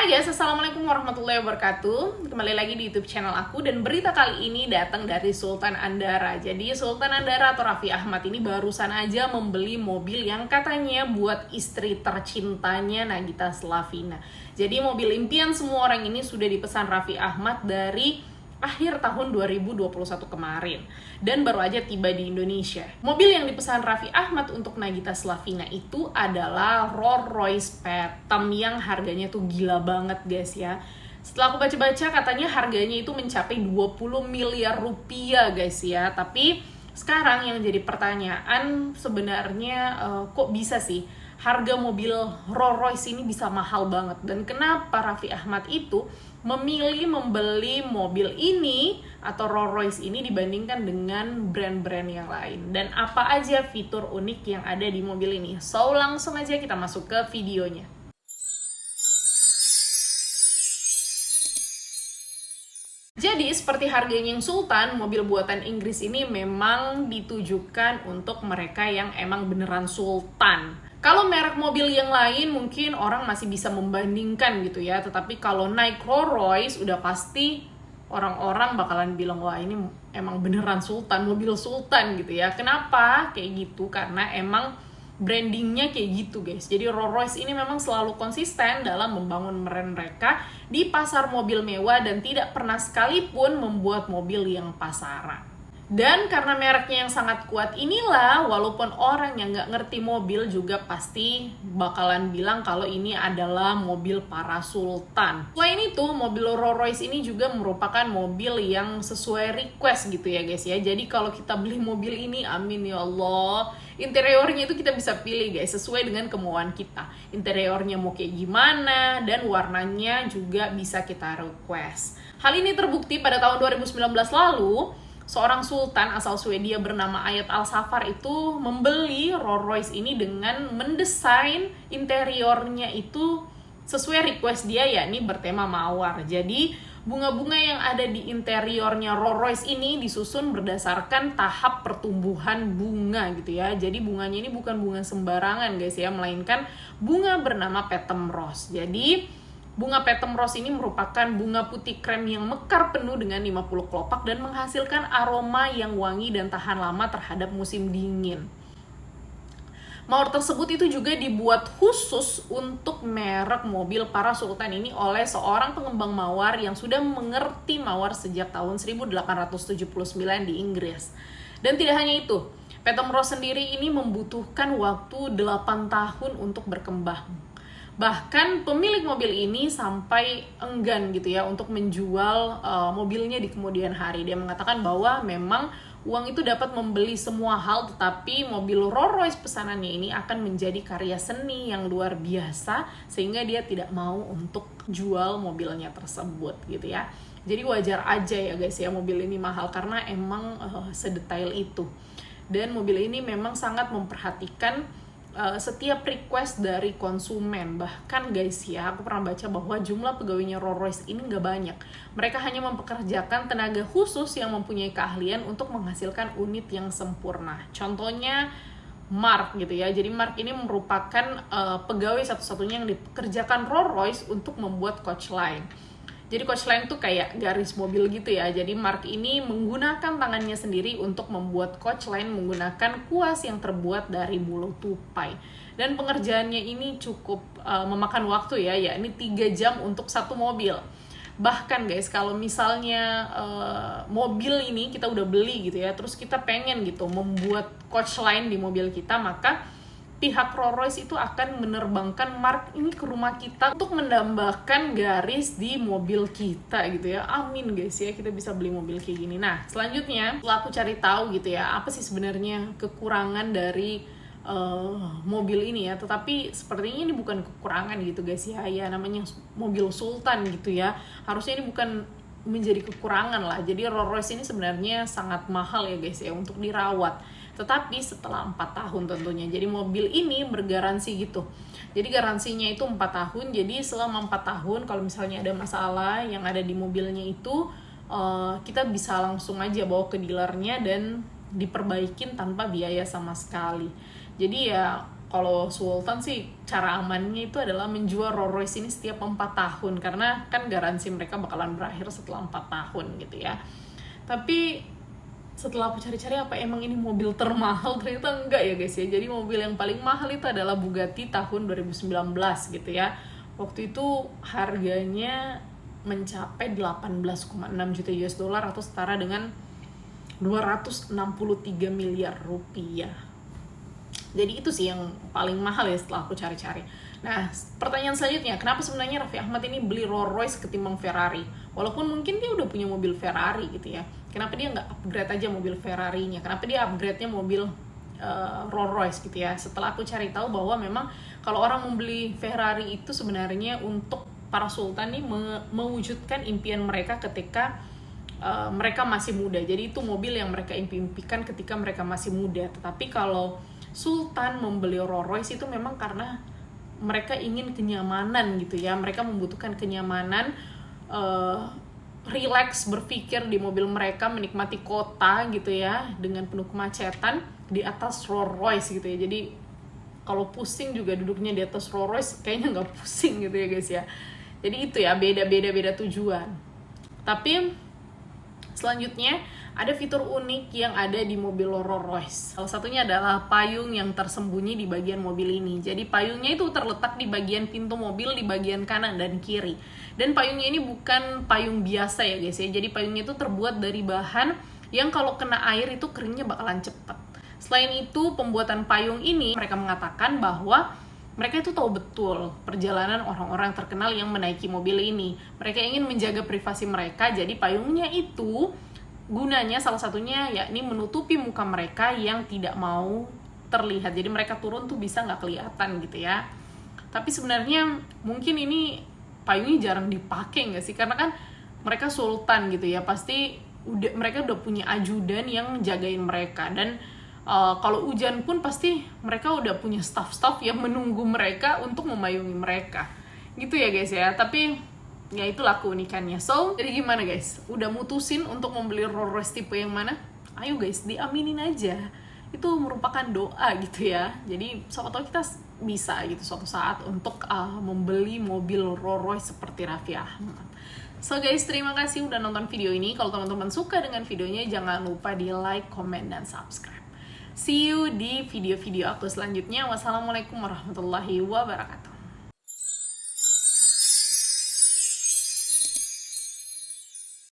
Hai guys, assalamualaikum warahmatullahi wabarakatuh. Kembali lagi di YouTube channel aku, dan berita kali ini datang dari Sultan Andara. Jadi Sultan Andara atau Raffi Ahmad ini barusan aja membeli mobil yang katanya buat istri tercintanya Nagita Slavina. Jadi mobil impian semua orang ini sudah dipesan Raffi Ahmad dari akhir tahun 2021 kemarin dan baru aja tiba di Indonesia. Mobil yang dipesan Raffi Ahmad untuk Nagita Slavina itu adalah Rolls Royce Phantom yang harganya tuh gila banget guys ya. Setelah aku baca-baca katanya harganya itu mencapai 20 miliar rupiah guys ya. Tapi sekarang yang jadi pertanyaan sebenarnya kok bisa sih harga mobil Rolls Royce ini bisa mahal banget, dan kenapa Raffi Ahmad itu memilih membeli mobil ini atau Rolls Royce ini dibandingkan dengan brand-brand yang lain, dan apa aja fitur unik yang ada di mobil ini. So langsung aja kita masuk ke videonya. Jadi seperti harganya yang Sultan, mobil buatan Inggris ini memang ditujukan untuk mereka yang emang beneran sultan. Kalau merek mobil yang lain mungkin orang masih bisa membandingkan gitu ya, tetapi kalau naik Rolls Royce udah pasti orang-orang bakalan bilang wah ini emang beneran sultan, mobil sultan gitu ya. Kenapa kayak gitu? Karena emang brandingnya kayak gitu guys. Jadi Rolls Royce ini memang selalu konsisten dalam membangun brand mereka di pasar mobil mewah dan tidak pernah sekalipun membuat mobil yang pasaran. Dan karena mereknya yang sangat kuat inilah, walaupun orang yang nggak ngerti mobil juga pasti bakalan bilang kalau ini adalah mobil para sultan. Selain itu, mobil Rolls Royce ini juga merupakan mobil yang sesuai request gitu ya guys ya. Jadi kalau kita beli mobil ini, amin ya Allah, interiornya itu kita bisa pilih guys, sesuai dengan kemauan kita. Interiornya mau kayak gimana, dan warnanya juga bisa kita request. Hal ini terbukti pada tahun 2019 lalu, seorang sultan asal Swedia bernama Ayat Al-Safar itu membeli Rolls Royce ini dengan mendesain interiornya itu sesuai request dia, yakni bertema mawar. Jadi bunga-bunga yang ada di interiornya Rolls Royce ini disusun berdasarkan tahap pertumbuhan bunga gitu ya. Jadi bunganya ini bukan bunga sembarangan guys ya, melainkan bunga bernama Phantom Rose. Jadi bunga Phantom Rose ini merupakan bunga putih krem yang mekar penuh dengan 50 kelopak dan menghasilkan aroma yang wangi dan tahan lama terhadap musim dingin. Mawar tersebut itu juga dibuat khusus untuk merek mobil para sultan ini oleh seorang pengembang mawar yang sudah mengerti mawar sejak tahun 1879 di Inggris. Dan tidak hanya itu, Phantom Rose sendiri ini membutuhkan waktu 8 tahun untuk berkembang. Bahkan pemilik mobil ini sampai enggan gitu ya untuk menjual mobilnya di kemudian hari. Dia mengatakan bahwa memang uang itu dapat membeli semua hal, tetapi mobil Rolls Royce pesanannya ini akan menjadi karya seni yang luar biasa, sehingga dia tidak mau untuk jual mobilnya tersebut gitu ya. Jadi wajar aja ya guys ya mobil ini mahal, karena emang sedetail itu. Dan mobil ini memang sangat memperhatikan setiap request dari konsumen. Bahkan guys ya, aku pernah baca bahwa jumlah pegawainya Rolls Royce ini nggak banyak. Mereka hanya mempekerjakan tenaga khusus yang mempunyai keahlian untuk menghasilkan unit yang sempurna. Contohnya Mark gitu ya. Jadi Mark ini merupakan pegawai satu-satunya yang dipekerjakan Rolls Royce untuk membuat coach line. Jadi coach line tuh kayak garis mobil gitu ya. Jadi Mark ini menggunakan tangannya sendiri untuk membuat coach line menggunakan kuas yang terbuat dari bulu tupai. Dan pengerjaannya ini cukup memakan waktu ya, yakni 3 jam untuk satu mobil. Bahkan guys, kalau misalnya mobil ini kita udah beli gitu ya, terus kita pengen gitu membuat coach line di mobil kita, maka pihak Rolls Royce itu akan menerbangkan Mark ini ke rumah kita untuk menambahkan garis di mobil kita gitu ya. Amin guys ya, kita bisa beli mobil kayak gini. Nah selanjutnya setelah aku cari tahu gitu ya, apa sih sebenarnya kekurangan dari mobil ini ya, tetapi sepertinya ini bukan kekurangan gitu guys ya. Ya namanya mobil sultan gitu ya, harusnya ini bukan menjadi kekurangan lah. Jadi Rolls Royce ini sebenarnya sangat mahal ya guys ya untuk dirawat, tetapi setelah 4 tahun tentunya. Jadi mobil ini bergaransi gitu. Jadi garansinya itu 4 tahun. Jadi selama 4 tahun kalau misalnya ada masalah yang ada di mobilnya itu, kita bisa langsung aja bawa ke dealernya dan diperbaikin tanpa biaya sama sekali. Jadi ya kalau Sultan sih cara amannya itu adalah menjual Rolls Royce ini setiap 4 tahun, karena kan garansi mereka bakalan berakhir setelah 4 tahun gitu ya. Tapi setelah aku cari-cari apa emang ini mobil termahal, ternyata enggak ya guys ya. Jadi mobil yang paling mahal itu adalah Bugatti tahun 2019 gitu ya. Waktu itu harganya mencapai 18,6 juta US dollar atau setara dengan 263 miliar rupiah. Jadi itu sih yang paling mahal ya setelah aku cari-cari. Nah, pertanyaan selanjutnya, kenapa sebenarnya Raffi Ahmad ini beli Rolls Royce ketimbang Ferrari? Walaupun mungkin dia udah punya mobil Ferrari gitu ya. Kenapa dia nggak upgrade aja mobil Ferrari-nya? Kenapa dia upgrade-nya mobil Rolls Royce gitu ya? Setelah aku cari tahu bahwa memang kalau orang membeli Ferrari itu sebenarnya untuk para sultan nih mewujudkan impian mereka ketika mereka masih muda. Jadi itu mobil yang mereka impikan ketika mereka masih muda. Tetapi kalau Sultan membeli Rolls Royce itu memang karena mereka ingin kenyamanan gitu ya. Mereka membutuhkan kenyamanan, relax berpikir di mobil mereka, menikmati kota gitu ya dengan penuh kemacetan di atas Rolls Royce gitu ya. Jadi kalau pusing juga duduknya di atas Rolls Royce kayaknya nggak pusing gitu ya guys ya. Jadi itu ya, beda tujuan. Tapi selanjutnya ada fitur unik yang ada di mobil Rolls Royce. Salah satunya adalah payung yang tersembunyi di bagian mobil ini. Jadi payungnya itu terletak di bagian pintu mobil di bagian kanan dan kiri. Dan payungnya ini bukan payung biasa ya guys ya. Jadi payungnya itu terbuat dari bahan yang kalau kena air itu keringnya bakalan cepat. Selain itu, pembuatan payung ini mereka mengatakan bahwa mereka itu tahu betul perjalanan orang-orang terkenal yang menaiki mobil ini. Mereka ingin menjaga privasi mereka, jadi payungnya itu gunanya salah satunya yakni menutupi muka mereka yang tidak mau terlihat. Jadi mereka turun tuh bisa nggak kelihatan gitu ya. Tapi sebenarnya mungkin ini payungnya jarang dipakai nggak sih? Karena kan mereka sultan gitu ya. Pasti mereka udah punya ajudan yang jagain mereka. Dan kalau hujan pun pasti mereka udah punya staff-staff yang menunggu mereka untuk memayungi mereka. Gitu ya guys ya. Tapi ya itulah keunikannya. So, jadi gimana guys? Udah mutusin untuk membeli Rolls Royce tipe yang mana? Ayo guys, diaminin aja. Itu merupakan doa gitu ya. Jadi siapa tahu kita bisa gitu suatu saat untuk membeli mobil Rolls Royce seperti Raffi Ahmad. So guys, terima kasih udah nonton video ini. Kalau teman-teman suka dengan videonya, jangan lupa di like, comment, dan subscribe. See you di video-video aku selanjutnya. Wassalamualaikum warahmatullahi wabarakatuh.